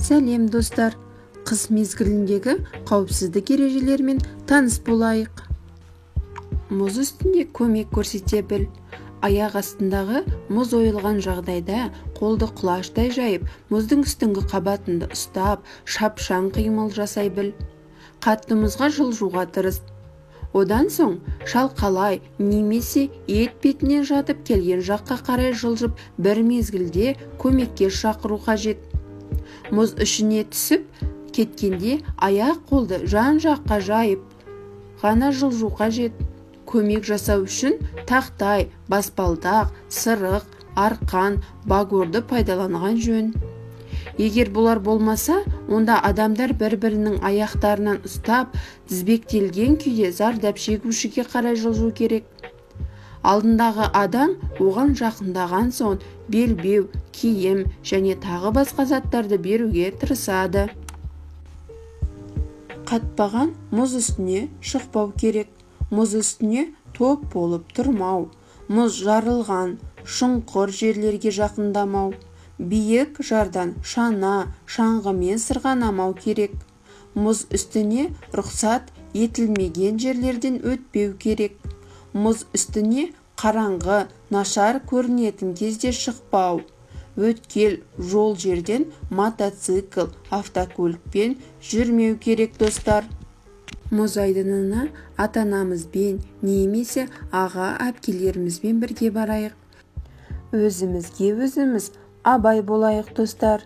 Сәлем достар, қыс мезгіліндегі қауіпсіздік ережелерімен таныс болайық. Мұз үстінде көмек көрсете біл. Аяқ астындағы мұз ойылған жағдайда қолды құлаштай жайып, мұздың үстіңгі қабатында ұстап, шапшаң қимыл жасай біл. Қатты мұзға жылжуға тырыс. Одан соң шалқалай немесе етпетінен жатып келген жаққа қарай жылжып, бір мезгілде көмекке шақыру қажет. Мұз ішіне түсіп кеткенде аяқ қолды жан-жаққа жайып ғана жылжу қажет. Көмек жасау үшін тақтай, баспалдақ, сырық, арқан, багорды пайдаланған жөн. Егер бұлар болмаса, онда адамдар бір-бірінің аяқтарынан ұстап, тізбектелген күйде зардап шегушіге қарай жылжу керек. Алдындағы адам оған жақындаған соң белбеу, киім және тағы басқа заттарды беруге тырысады. Қатпаған мұз үстіне шықпау керек. Мұз үстіне топ болып тұрмау. Мұз жарылған, шұңқыр жерлерге жақындамау. Биік жардан шана, шаңғымен сырғанамау керек. Мұз үстіне рұқсат етілмеген жерлерден өтпеу керек. Мұз үстіне қараңғы, нашар көрінетін кезде шықпау. Өткел жол жерден мотоцикл, автокөлікпен жүрмеу керек достар. Мұз айдынына ата-анамызбен немесе аға әпкелерімізбен бірге барайық. Өзімізге өзіміз абай болайық достар.